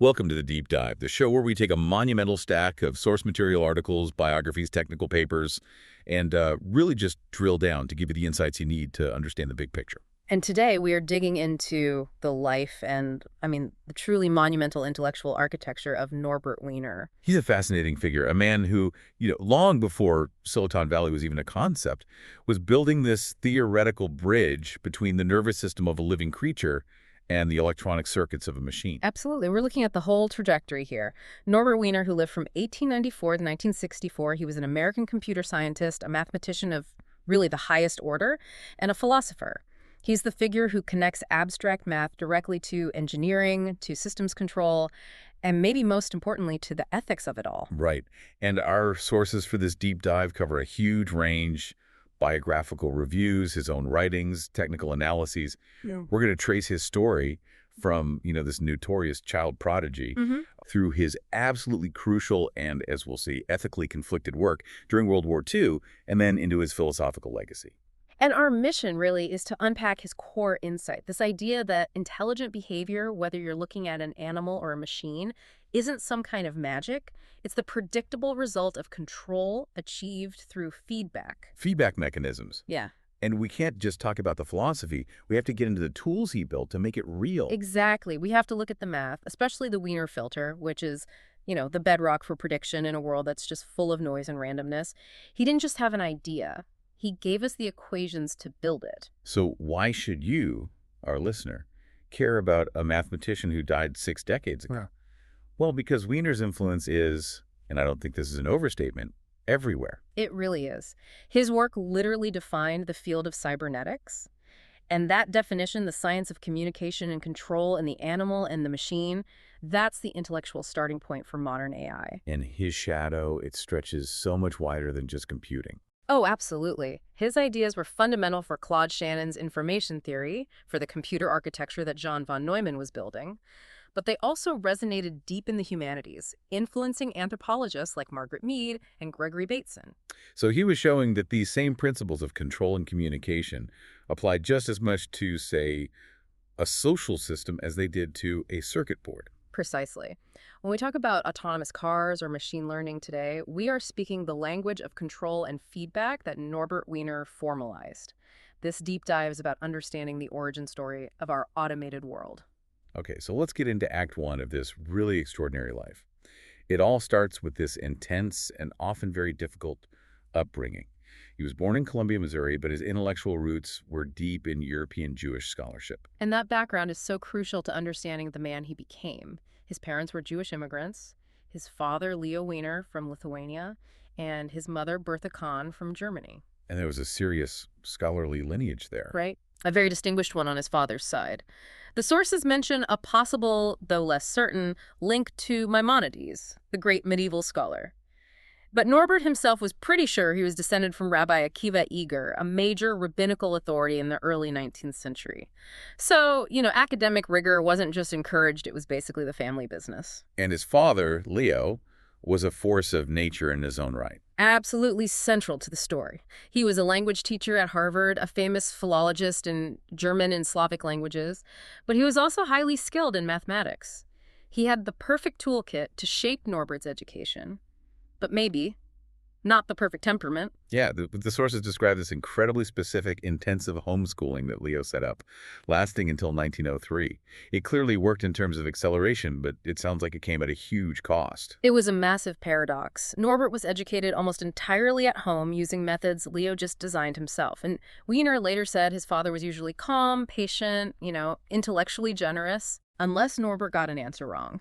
Welcome to the Deep Dive, the show where we take a monumental stack of source material articles, biographies, technical papers, and really just drill down to give you the insights you need to understand the big picture. And today we are digging into the life and, the truly monumental intellectual architecture of Norbert Wiener. He's a fascinating figure, a man who, long before Silicon Valley was even a concept, was building this theoretical bridge between the nervous system of a living creature and the electronic circuits of a machine. Absolutely. We're looking at the whole trajectory here. Norbert Wiener, who lived from 1894 to 1964, he was an American computer scientist, a mathematician of really the highest order, and a philosopher. He's the figure who connects abstract math directly to engineering, to systems control, and maybe most importantly, to the ethics of it all. Right. And our sources for this deep dive cover a huge range: biographical reviews, his own writings, technical analyses. Yeah. We're going to trace his story from, this notorious child prodigy through his absolutely crucial and, as we'll see, ethically conflicted work during World War II, and then into his philosophical legacy. And our mission really is to unpack his core insight, this idea that intelligent behavior, whether you're looking at an animal or a machine, isn't some kind of magic. It's the predictable result of control achieved through feedback. Feedback mechanisms. Yeah. And we can't just talk about the philosophy. We have to get into the tools he built to make it real. Exactly. We have to look at the math, especially the Wiener filter, which is, the bedrock for prediction in a world that's just full of noise and randomness. He didn't just have an idea. He gave us the equations to build it. So why should you, our listener, care about a mathematician who died 6 decades ago? Yeah. Well, because Wiener's influence is, and I don't think this is an overstatement, everywhere. It really is. His work literally defined the field of cybernetics. And that definition, the science of communication and control in the animal and the machine, that's the intellectual starting point for modern AI. And his shadow, it stretches so much wider than just computing. Oh, absolutely. His ideas were fundamental for Claude Shannon's information theory, for the computer architecture that John von Neumann was building. But they also resonated deep in the humanities, influencing anthropologists like Margaret Mead and Gregory Bateson. So he was showing that these same principles of control and communication apply just as much to, say, a social system as they did to a circuit board. Precisely. When we talk about autonomous cars or machine learning today, we are speaking the language of control and feedback that Norbert Wiener formalized. This deep dive is about understanding the origin story of our automated world. Okay, so let's get into Act 1 of this really extraordinary life. It all starts with this intense and often very difficult upbringing. He was born in Columbia, Missouri, but his intellectual roots were deep in European Jewish scholarship. And that background is so crucial to understanding the man he became. His parents were Jewish immigrants, his father, Leo Wiener, from Lithuania, and his mother, Bertha Kahn, from Germany. And there was a serious scholarly lineage there. Right? A very distinguished one on his father's side. The sources mention a possible, though less certain, link to Maimonides, the great medieval scholar. But Norbert himself was pretty sure he was descended from Rabbi Akiva Eger, a major rabbinical authority in the early 19th century. So, academic rigor wasn't just encouraged, it was basically the family business. And his father, Leo, was a force of nature in his own right. Absolutely central to the story. He was a language teacher at Harvard, a famous philologist in German and Slavic languages, but he was also highly skilled in mathematics. He had the perfect toolkit to shape Norbert's education, but maybe not the perfect temperament. Yeah, the sources describe this incredibly specific, intensive homeschooling that Leo set up, lasting until 1903. It clearly worked in terms of acceleration, but it sounds like it came at a huge cost. It was a massive paradox. Norbert was educated almost entirely at home using methods Leo just designed himself. And Wiener later said his father was usually calm, patient, intellectually generous, unless Norbert got an answer wrong.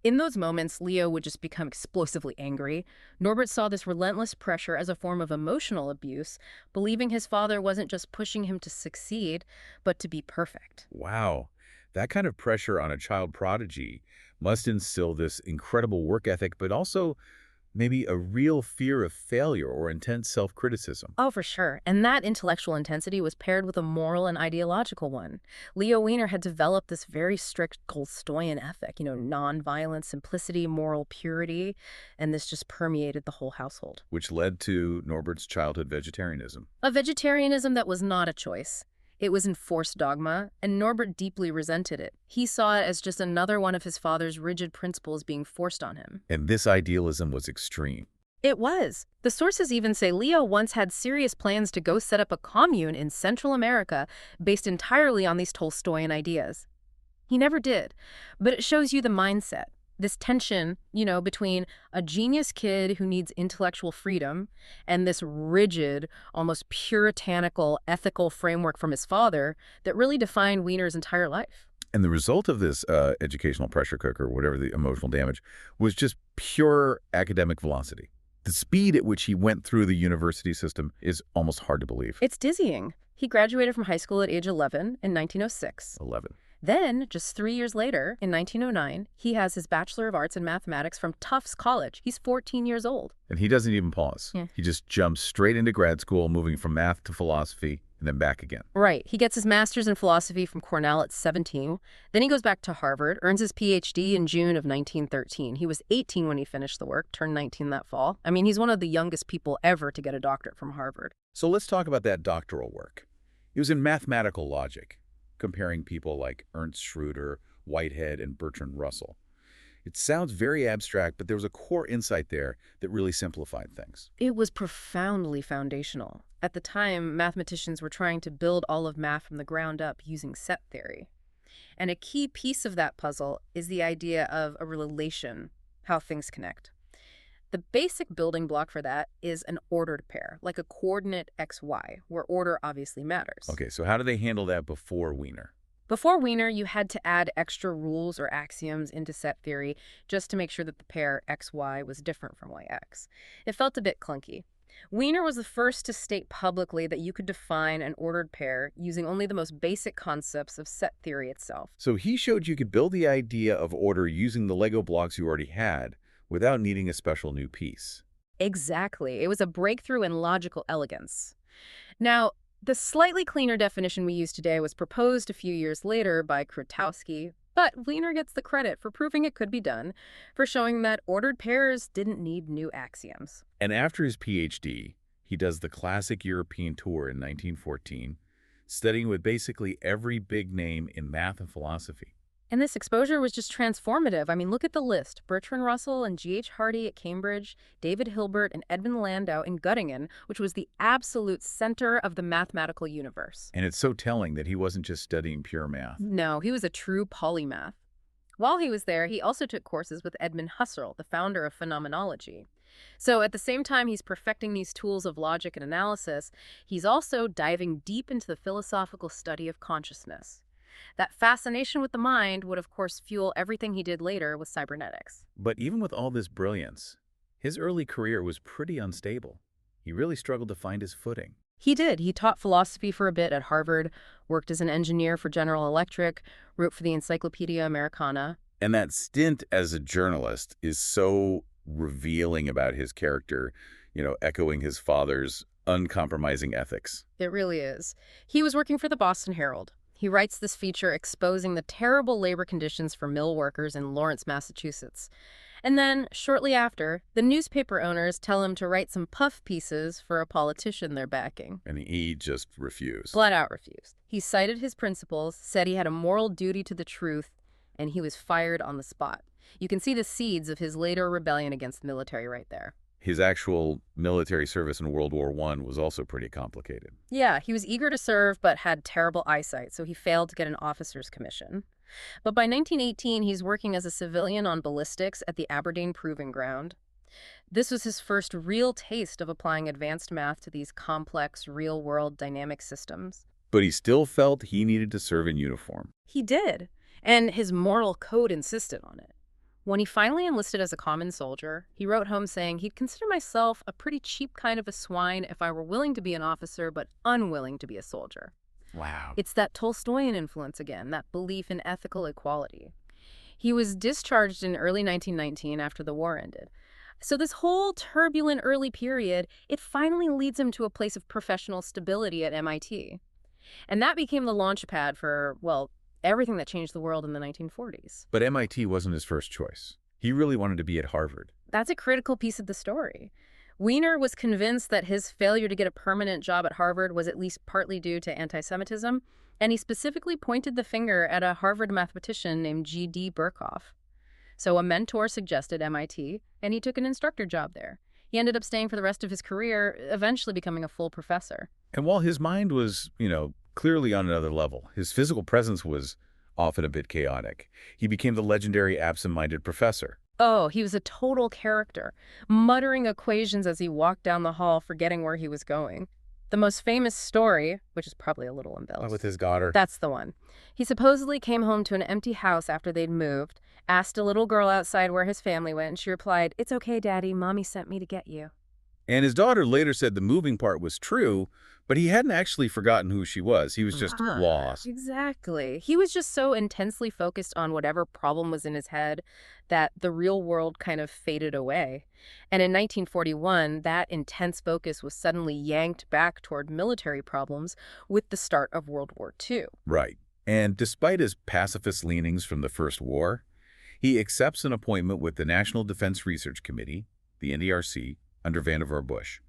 In those moments, Leo would just become explosively angry. Norbert saw this relentless pressure as a form of emotional abuse, believing his father wasn't just pushing him to succeed, but to be perfect. Wow. That kind of pressure on a child prodigy must instill this incredible work ethic, but also maybe a real fear of failure or intense self-criticism. Oh, for sure. And that intellectual intensity was paired with a moral and ideological one. Leo Wiener had developed this very strict Tolstoyan ethic, nonviolence, simplicity, moral purity, and this just permeated the whole household. Which led to Norbert's childhood vegetarianism. A vegetarianism that was not a choice. It was enforced dogma, and Norbert deeply resented it. He saw it as just another one of his father's rigid principles being forced on him. And this idealism was extreme. It was. The sources even say Leo once had serious plans to go set up a commune in Central America based entirely on these Tolstoyan ideas. He never did, but it shows you the mindset. This tension, between a genius kid who needs intellectual freedom and this rigid, almost puritanical ethical framework from his father that really defined Wiener's entire life. And the result of this educational pressure cooker, whatever the emotional damage, was just pure academic velocity. The speed at which he went through the university system is almost hard to believe. It's dizzying. He graduated from high school at age 11 in 1906. 11. Then, just 3 years later, in 1909, he has his Bachelor of Arts in Mathematics from Tufts College. He's 14 years old. And he doesn't even pause. Yeah. He just jumps straight into grad school, moving from math to philosophy, and then back again. Right. He gets his master's in philosophy from Cornell at 17. Then he goes back to Harvard, earns his PhD in June of 1913. He was 18 when he finished the work, turned 19 that fall. I mean, he's one of the youngest people ever to get a doctorate from Harvard. So let's talk about that doctoral work. It was in mathematical logic, comparing people like Ernst Schroeder, Whitehead, and Bertrand Russell. It sounds very abstract, but there was a core insight there that really simplified things. It was profoundly foundational. At the time, mathematicians were trying to build all of math from the ground up using set theory. And a key piece of that puzzle is the idea of a relation, how things connect. The basic building block for that is an ordered pair, like a coordinate xy, where order obviously matters. Okay, so how do they handle that before Wiener? Before Wiener, you had to add extra rules or axioms into set theory just to make sure that the pair xy was different from yx. It felt a bit clunky. Wiener was the first to state publicly that you could define an ordered pair using only the most basic concepts of set theory itself. So he showed you could build the idea of order using the Lego blocks you already had without needing a special new piece. Exactly. It was a breakthrough in logical elegance. Now, the slightly cleaner definition we use today was proposed a few years later by Krotowski, but Wiener gets the credit for proving it could be done, for showing that ordered pairs didn't need new axioms. And after his PhD, he does the classic European tour in 1914, studying with basically every big name in math and philosophy. And this exposure was just transformative. I mean, look at the list. Bertrand Russell and G.H. Hardy at Cambridge, David Hilbert and Edmund Landau in Göttingen, which was the absolute center of the mathematical universe. And it's so telling that he wasn't just studying pure math. No, he was a true polymath. While he was there, he also took courses with Edmund Husserl, the founder of phenomenology. So at the same time he's perfecting these tools of logic and analysis, he's also diving deep into the philosophical study of consciousness. That fascination with the mind would, of course, fuel everything he did later with cybernetics. But even with all this brilliance, his early career was pretty unstable. He really struggled to find his footing. He did. He taught philosophy for a bit at Harvard, worked as an engineer for General Electric, wrote for the Encyclopedia Americana. And that stint as a journalist is so revealing about his character, echoing his father's uncompromising ethics. It really is. He was working for the Boston Herald. He writes this feature exposing the terrible labor conditions for mill workers in Lawrence, Massachusetts. And then, shortly after, the newspaper owners tell him to write some puff pieces for a politician they're backing. And he just refused. Flat out refused. He cited his principles, said he had a moral duty to the truth, and he was fired on the spot. You can see the seeds of his later rebellion against the military right there. His actual military service in World War I was also pretty complicated. Yeah, he was eager to serve but had terrible eyesight, so he failed to get an officer's commission. But by 1918, he's working as a civilian on ballistics at the Aberdeen Proving Ground. This was his first real taste of applying advanced math to these complex, real-world dynamic systems. But he still felt he needed to serve in uniform. He did, and his moral code insisted on it. When he finally enlisted as a common soldier, he wrote home saying he'd consider myself a pretty cheap kind of a swine if I were willing to be an officer but unwilling to be a soldier. Wow. It's that Tolstoyan influence again, that belief in ethical equality. He was discharged in early 1919 after the war ended. So this whole turbulent early period, it finally leads him to a place of professional stability at MIT. And that became the launch pad for, well, everything that changed the world in the 1940s. But MIT wasn't his first choice. He really wanted to be at Harvard. That's a critical piece of the story. Wiener was convinced that his failure to get a permanent job at Harvard was at least partly due to anti-Semitism, and he specifically pointed the finger at a Harvard mathematician named G.D. Birkhoff. So a mentor suggested MIT, and he took an instructor job there. He ended up staying for the rest of his career, eventually becoming a full professor. And while his mind was, clearly on another level, his physical presence was often a bit chaotic. He became the legendary absent-minded professor. Oh, he was a total character, muttering equations as he walked down the hall, forgetting where he was going. The most famous story, which is probably a little embellished. With his daughter. That's the one. He supposedly came home to an empty house after they'd moved, asked a little girl outside where his family went, and she replied, "It's okay, Daddy. Mommy sent me to get you." And his daughter later said the moving part was true, but he hadn't actually forgotten who she was. He was just lost. Exactly. He was just so intensely focused on whatever problem was in his head that the real world kind of faded away. And in 1941, that intense focus was suddenly yanked back toward military problems with the start of World War II. Right. And despite his pacifist leanings from the First War, he accepts an appointment with the National Defense Research Committee, the NDRC, under Vannevar Bush.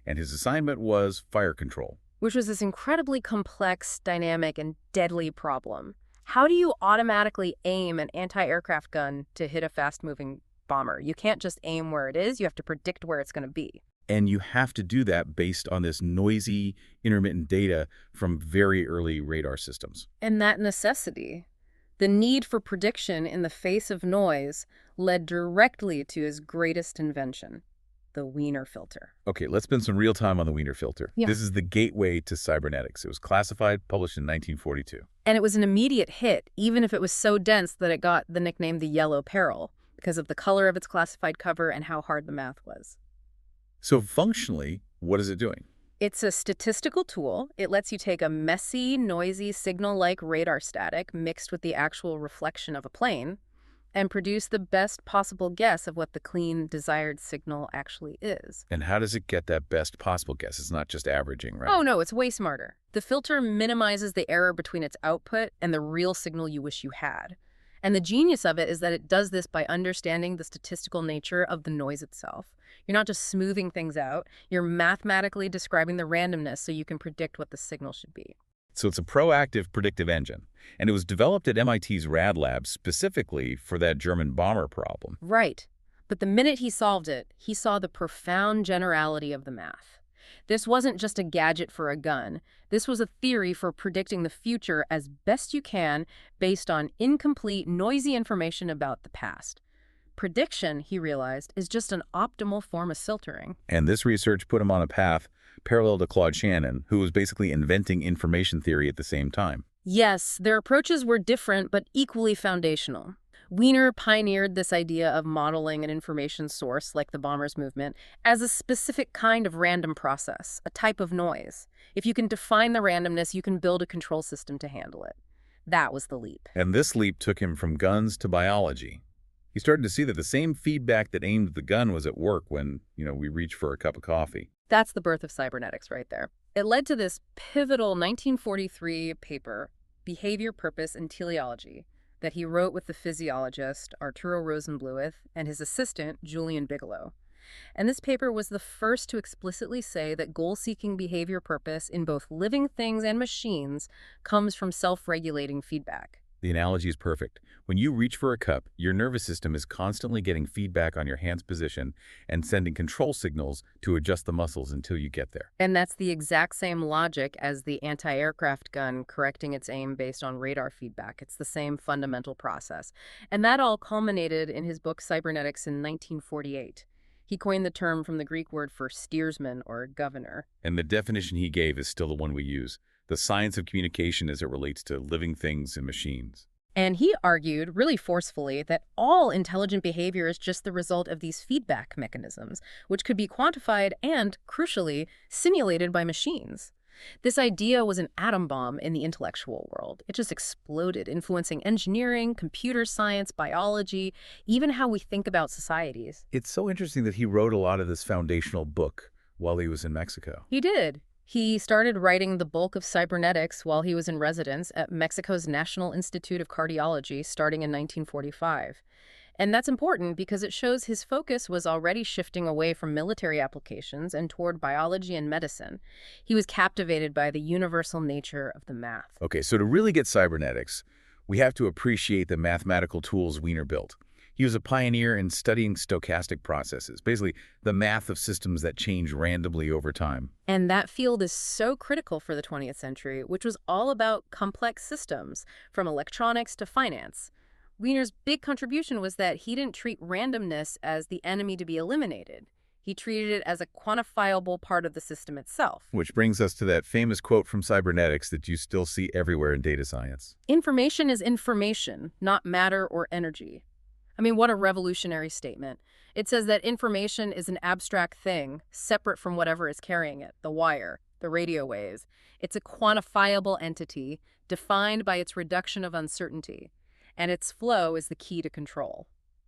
And his assignment was fire control. Which was this incredibly complex, dynamic, and deadly problem. How do you automatically aim an anti-aircraft gun to hit a fast-moving bomber? You can't just aim where it is. You have to predict where it's going to be. And you have to do that based on this noisy, intermittent data from very early radar systems. And that necessity, the need for prediction in the face of noise, led directly to his greatest invention, the Wiener filter. Okay, let's spend some real time on the Wiener filter. Yeah. This is the gateway to cybernetics. It was classified, published in 1942. And it was an immediate hit, even if it was so dense that it got the nickname the Yellow Peril, because of the color of its classified cover and how hard the math was. So functionally, what is it doing? It's a statistical tool. It lets you take a messy, noisy signal like radar static mixed with the actual reflection of a plane and produce the best possible guess of what the clean, desired signal actually is. And how does it get that best possible guess? It's not just averaging, right? Oh, no, it's way smarter. The filter minimizes the error between its output and the real signal you wish you had. And the genius of it is that it does this by understanding the statistical nature of the noise itself. You're not just smoothing things out, you're mathematically describing the randomness so you can predict what the signal should be. So it's a proactive predictive engine, and it was developed at MIT's Rad Lab specifically for that German bomber problem. Right. But the minute he solved it, he saw the profound generality of the math. This wasn't just a gadget for a gun. This was a theory for predicting the future as best you can based on incomplete, noisy information about the past. Prediction, he realized, is just an optimal form of filtering. And this research put him on a path parallel to Claude Shannon, who was basically inventing information theory at the same time. Yes, their approaches were different but equally foundational. Wiener pioneered this idea of modeling an information source, like the bomber's movement, as a specific kind of random process, a type of noise. If you can define the randomness, you can build a control system to handle it. That was the leap. And this leap took him from guns to biology. He started to see that the same feedback that aimed at the gun was at work when, we reached for a cup of coffee. That's the birth of cybernetics right there. It led to this pivotal 1943 paper, Behavior, Purpose, and Teleology, that he wrote with the physiologist Arturo Rosenblueth and his assistant Julian Bigelow. And this paper was the first to explicitly say that goal-seeking behavior purpose in both living things and machines comes from self-regulating feedback. The analogy is perfect. When you reach for a cup, your nervous system is constantly getting feedback on your hand's position and sending control signals to adjust the muscles until you get there. And that's the exact same logic as the anti-aircraft gun correcting its aim based on radar feedback. It's the same fundamental process. And that all culminated in his book Cybernetics in 1948. He coined the term from the Greek word for steersman or governor. And the definition he gave is still the one we use: the science of communication as it relates to living things and machines. And he argued, really forcefully, that all intelligent behavior is just the result of these feedback mechanisms, which could be quantified and, crucially, simulated by machines. This idea was an atom bomb in the intellectual world. It just exploded, influencing engineering, computer science, biology, even how we think about societies. It's so interesting that he wrote a lot of this foundational book while he was in Mexico. He did. He started writing the bulk of cybernetics while he was in residence at Mexico's National Institute of Cardiology starting in 1945. And that's important because it shows his focus was already shifting away from military applications and toward biology and medicine. He was captivated by the universal nature of the math. Okay, so to really get cybernetics, we have to appreciate the mathematical tools Wiener built. He was a pioneer in studying stochastic processes, basically the math of systems that change randomly over time. And that field is so critical for the 20th century, which was all about complex systems, from electronics to finance. Wiener's big contribution was that he didn't treat randomness as the enemy to be eliminated. He treated it as a quantifiable part of the system itself. Which brings us to that famous quote from cybernetics that you still see everywhere in data science. Information is information, not matter or energy. I mean, what a revolutionary statement. It says that information is an abstract thing, separate from whatever is carrying it, the wire, the radio waves. It's a quantifiable entity, defined by its reduction of uncertainty. And its flow is the key to control.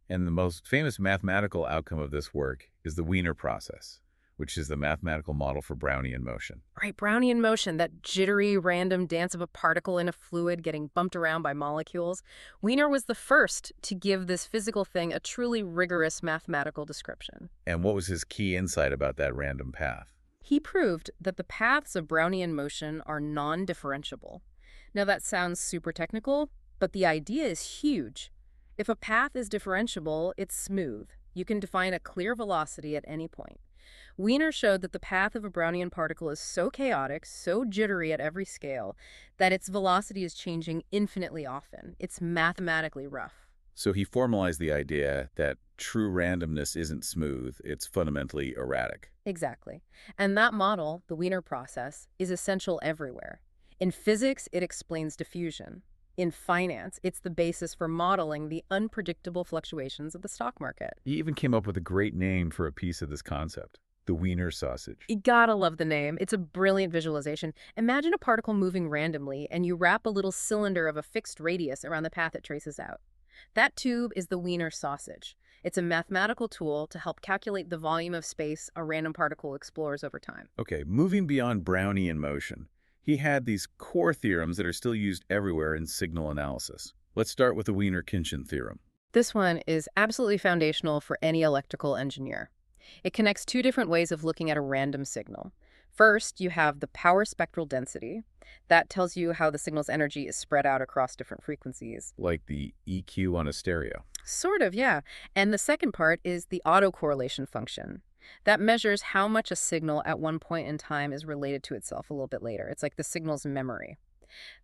And the most famous mathematical outcome of this work is the Wiener process, which is the mathematical model for Brownian motion. Right, Brownian motion, that jittery, random dance of a particle in a fluid getting bumped around by molecules. Wiener was the first to give this physical thing a truly rigorous mathematical description. And what was his key insight about that random path? He proved that the paths of Brownian motion are non-differentiable. Now that sounds super technical, but the idea is huge. If a path is differentiable, it's smooth. You can define a clear velocity at any point. Wiener showed that the path of a Brownian particle is so chaotic, so jittery at every scale, that its velocity is changing infinitely often. It's mathematically rough. So he formalized the idea that true randomness isn't smooth, it's fundamentally erratic. Exactly. And that model, the Wiener process, is essential everywhere. In physics, it explains diffusion. In finance, it's the basis for modeling the unpredictable fluctuations of the stock market. He even came up with a great name for a piece of this concept, the Wiener sausage. You gotta love the name. It's a brilliant visualization. Imagine a particle moving randomly, and you wrap a little cylinder of a fixed radius around the path it traces out. That tube is the Wiener sausage. It's a mathematical tool to help calculate the volume of space a random particle explores over time. Okay, moving beyond Brownian motion, he had these core theorems that are still used everywhere in signal analysis. Let's start with the Wiener-Khinchin theorem. This one is absolutely foundational for any electrical engineer. It connects two different ways of looking at a random signal. First, you have the power spectral density. That tells you how the signal's energy is spread out across different frequencies. Like the EQ on a stereo. Sort of, yeah. And the second part is the autocorrelation function. That measures how much a signal at one point in time is related to itself a little bit later. It's like the signal's memory.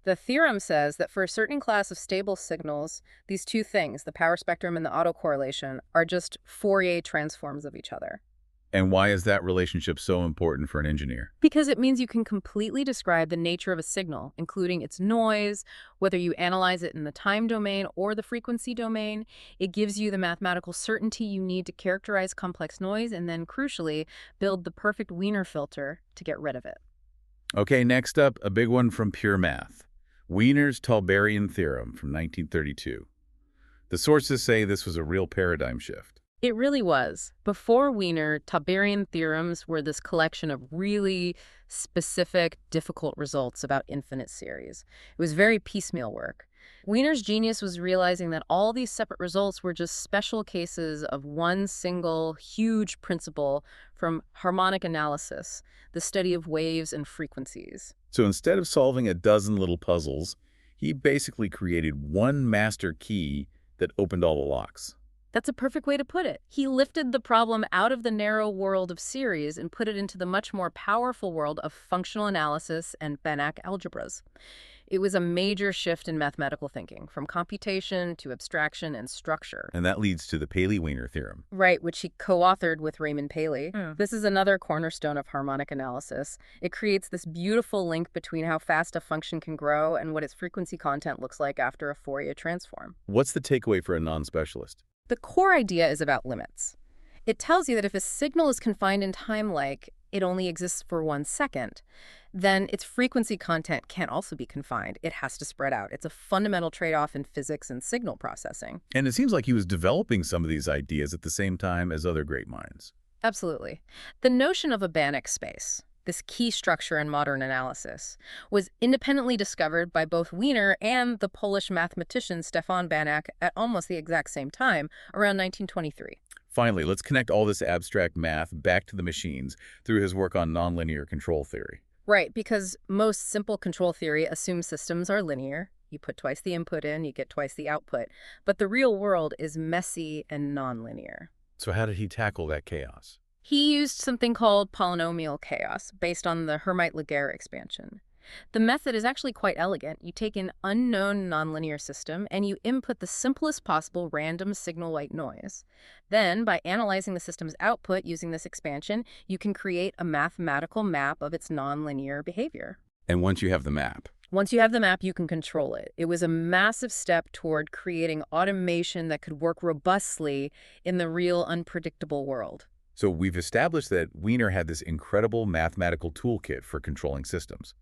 The theorem says that for a certain class of stable signals, these two things, the power spectrum and the autocorrelation, are just Fourier transforms of each other. And why is that relationship so important for an engineer? Because it means you can completely describe the nature of a signal, including its noise, whether you analyze it in the time domain or the frequency domain. It gives you the mathematical certainty you need to characterize complex noise and then, crucially, build the perfect Wiener filter to get rid of it. Okay, next up, a big one from pure math. Wiener's Tauberian theorem from 1932. The sources say this was a real paradigm shift. It really was. Before Wiener, Tauberian theorems were this collection of really specific, difficult results about infinite series. It was very piecemeal work. Wiener's genius was realizing that all these separate results were just special cases of one single, huge principle from harmonic analysis, the study of waves and frequencies. So instead of solving a dozen little puzzles, he basically created one master key that opened all the locks. That's a perfect way to put it. He lifted the problem out of the narrow world of series and put it into the much more powerful world of functional analysis and Banach algebras. It was a major shift in mathematical thinking, from computation to abstraction and structure. And that leads to the Paley-Wiener theorem. Right, which he co-authored with Raymond Paley. This is another cornerstone of harmonic analysis. It creates this beautiful link between how fast a function can grow and what its frequency content looks like after a Fourier transform. What's the takeaway for a non-specialist? The core idea is about limits. It tells you that if a signal is confined in time, like it only exists for 1 second, then its frequency content can't also be confined. It has to spread out. It's a fundamental trade-off in physics and signal processing. And it seems like he was developing some of these ideas at the same time as other great minds. Absolutely. The notion of a Banach space, this key structure in modern analysis, was independently discovered by both Wiener and the Polish mathematician Stefan Banach at almost the exact same time, around 1923. Finally, let's connect all this abstract math back to the machines through his work on nonlinear control theory. Right, because most simple control theory assumes systems are linear. You put twice the input in, you get twice the output. But the real world is messy and nonlinear. So how did he tackle that chaos? He used something called polynomial chaos, based on the Hermite-Laguerre expansion. The method is actually quite elegant. You take an unknown nonlinear system and you input the simplest possible random signal white noise. Then, by analyzing the system's output using this expansion, you can create a mathematical map of its nonlinear behavior. And once you have the map, Once you have the map, you can control it. It was a massive step toward creating automation that could work robustly in the real unpredictable world. so we've established that Wiener had this incredible mathematical toolkit for controlling systems.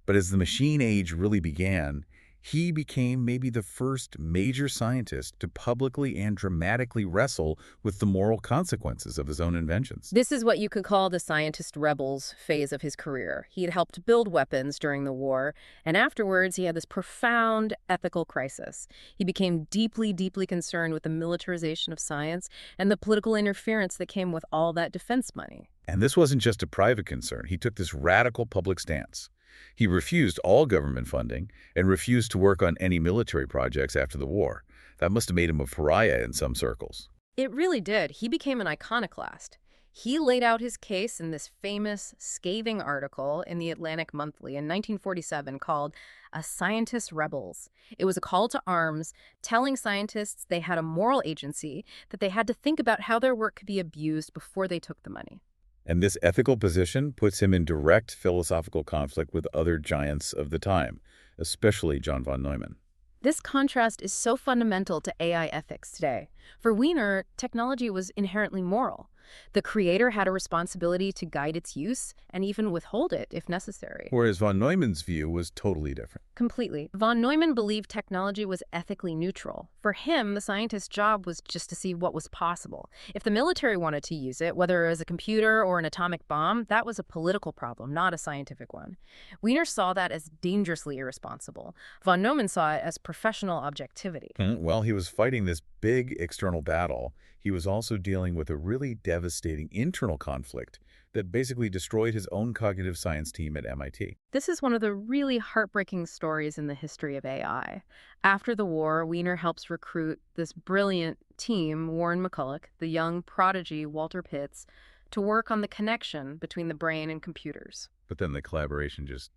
But as the machine age really began, he became maybe the first major scientist to publicly and dramatically wrestle with the moral consequences of his own inventions. This is what you could call the scientist rebels phase of his career. He had helped build weapons during the war, and afterwards he had this profound ethical crisis. He became deeply, deeply concerned with the militarization of science and the political interference that came with all that defense money. And this wasn't just a private concern. He took this radical public stance. He refused all government funding and refused to work on any military projects after the war. That must have made him a pariah in some circles. It really did. He became an iconoclast. He laid out his case in this famous, scathing article in the Atlantic Monthly in 1947 called A Scientist's Rebels. It was a call to arms, telling scientists they had a moral agency, that they had to think about how their work could be abused before they took the money. And this ethical position puts him in direct philosophical conflict with other giants of the time, especially John von Neumann. This contrast is so fundamental to AI ethics today. For Wiener, technology was inherently moral. The creator had a responsibility to guide its use and even withhold it if necessary. Whereas von Neumann's view was totally different. Completely. Von Neumann believed technology was ethically neutral. For him, the scientist's job was just to see what was possible. If the military wanted to use it, whether as a computer or an atomic bomb, that was a political problem, not a scientific one. Wiener saw that as dangerously irresponsible. Von Neumann saw it as professional objectivity. While he was fighting this big external battle, he was also dealing with a really devastating internal conflict that basically destroyed his own cognitive science team at MIT. This is one of the really heartbreaking stories in the history of AI. After the war, Wiener helps recruit this brilliant team, Warren McCulloch, the young prodigy Walter Pitts, to work on the connection between the brain and computers. But then the collaboration just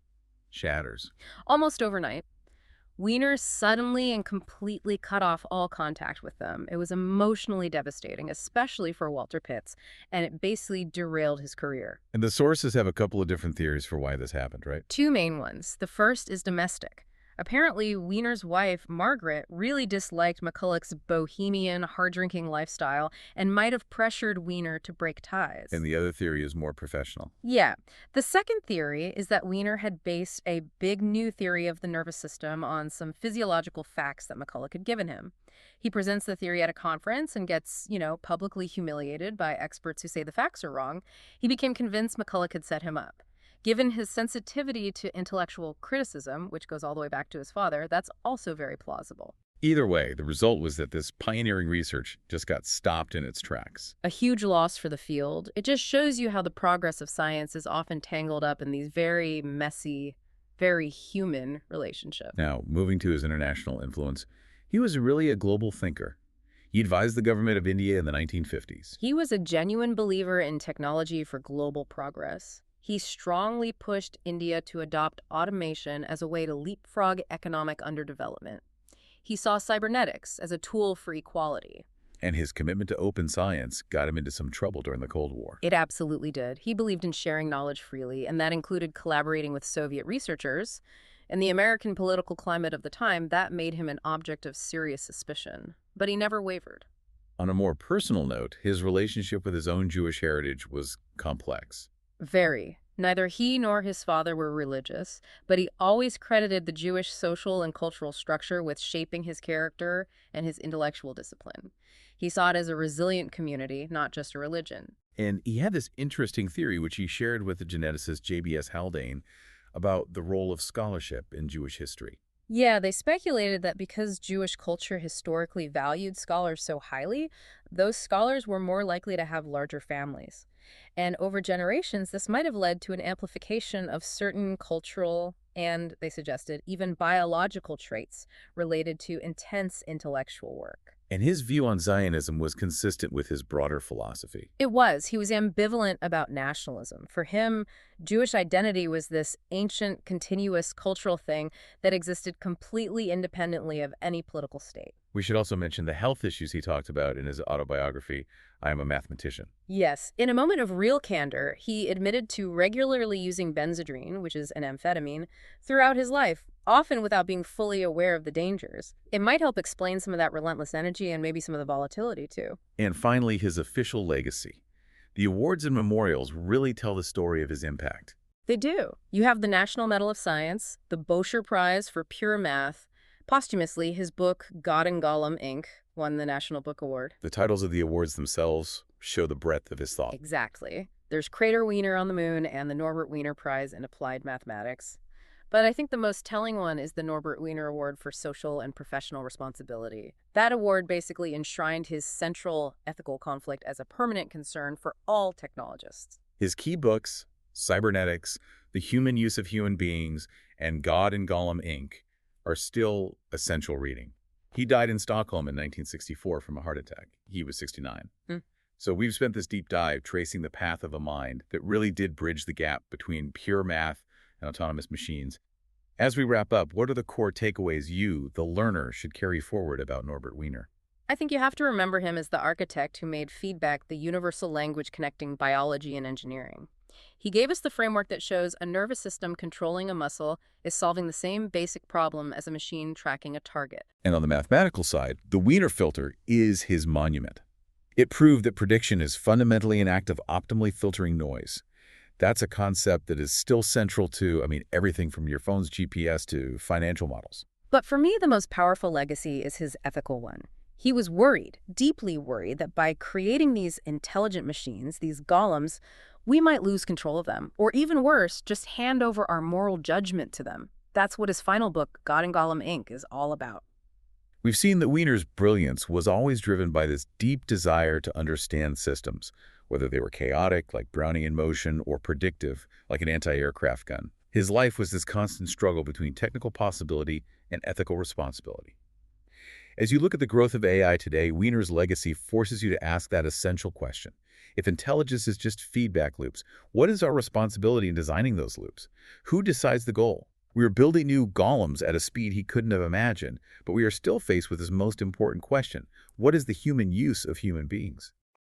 shatters. Almost overnight, Wiener suddenly and completely cut off all contact with them. It was emotionally devastating, especially for Walter Pitts, and it basically derailed his career. And the sources have a couple of different theories for why this happened, right? Two main ones. The first is domestic. Apparently, Wiener's wife, Margaret, really disliked McCulloch's bohemian, hard-drinking lifestyle and might have pressured Wiener to break ties. And the other theory is more professional. Yeah. The second theory is that Wiener had based a big new theory of the nervous system on some physiological facts that McCulloch had given him. He presents the theory at a conference and gets, publicly humiliated by experts who say the facts are wrong. He became convinced McCulloch had set him up. Given his sensitivity to intellectual criticism, which goes all the way back to his father, that's also very plausible. Either way, the result was that this pioneering research just got stopped in its tracks. A huge loss for the field. It just shows you how the progress of science is often tangled up in these very messy, very human relationships. Now, moving to his international influence, he was really a global thinker. He advised the government of India in the 1950s. He was a genuine believer in technology for global progress. He strongly pushed India to adopt automation as a way to leapfrog economic underdevelopment. He saw cybernetics as a tool for equality. And his commitment to open science got him into some trouble during the Cold War. It absolutely did. He believed in sharing knowledge freely, and that included collaborating with Soviet researchers. In the American political climate of the time, that made him an object of serious suspicion. But he never wavered. On a more personal note, his relationship with his own Jewish heritage was complex. Very. Neither he nor his father were religious, but he always credited the Jewish social and cultural structure with shaping his character and his intellectual discipline. He saw it as a resilient community, not just a religion. And he had this interesting theory, which he shared with the geneticist J.B.S. Haldane, about the role of scholarship in Jewish history. Yeah, they speculated that because Jewish culture historically valued scholars so highly, those scholars were more likely to have larger families. And over generations, this might have led to an amplification of certain cultural and, they suggested, even biological traits related to intense intellectual work. And his view on Zionism was consistent with his broader philosophy. It was. He was ambivalent about nationalism. For him, Jewish identity was this ancient, continuous cultural thing that existed completely independently of any political state. We should also mention the health issues he talked about in his autobiography, I Am a Mathematician. Yes, in a moment of real candor, he admitted to regularly using Benzedrine, which is an amphetamine, throughout his life, often without being fully aware of the dangers. It might help explain some of that relentless energy and maybe some of the volatility, too. And finally, his official legacy. The awards and memorials really tell the story of his impact. They do. You have the National Medal of Science, the Bosher Prize for Pure Math. Posthumously, his book, God and Gollum, Inc., won the National Book Award. The titles of the awards themselves show the breadth of his thought. Exactly. There's Crater Wiener on the Moon and the Norbert Wiener Prize in Applied Mathematics. But I think the most telling one is the Norbert Wiener Award for Social and Professional Responsibility. That award basically enshrined his central ethical conflict as a permanent concern for all technologists. His key books, Cybernetics, The Human Use of Human Beings, and God and Gollum, Inc., are still essential reading. He died in Stockholm in 1964 from a heart attack. He was 69. So we've spent this deep dive tracing the path of a mind that really did bridge the gap between pure math and autonomous machines. As we wrap up, what are the core takeaways you, the learner, should carry forward about Norbert Wiener? I think you have to remember him as the architect who made feedback the universal language connecting biology and engineering. He gave us the framework that shows a nervous system controlling a muscle is solving the same basic problem as a machine tracking a target. And on the mathematical side, the Wiener filter is his monument. It proved that prediction is fundamentally an act of optimally filtering noise. That's a concept that is still central to, everything from your phone's GPS to financial models. But for me, the most powerful legacy is his ethical one. He was worried, deeply worried, that by creating these intelligent machines, these golems, we might lose control of them, or even worse, just hand over our moral judgment to them. That's what his final book, God and Gollum, Inc., is all about. We've seen that Wiener's brilliance was always driven by this deep desire to understand systems, whether they were chaotic, like Brownian motion, or predictive, like an anti-aircraft gun. His life was this constant struggle between technical possibility and ethical responsibility. As you look at the growth of AI today, Wiener's legacy forces you to ask that essential question. If intelligence is just feedback loops, what is our responsibility in designing those loops? Who decides the goal? We are building new golems at a speed he couldn't have imagined, but we are still faced with this most important question. What is the human use of human beings?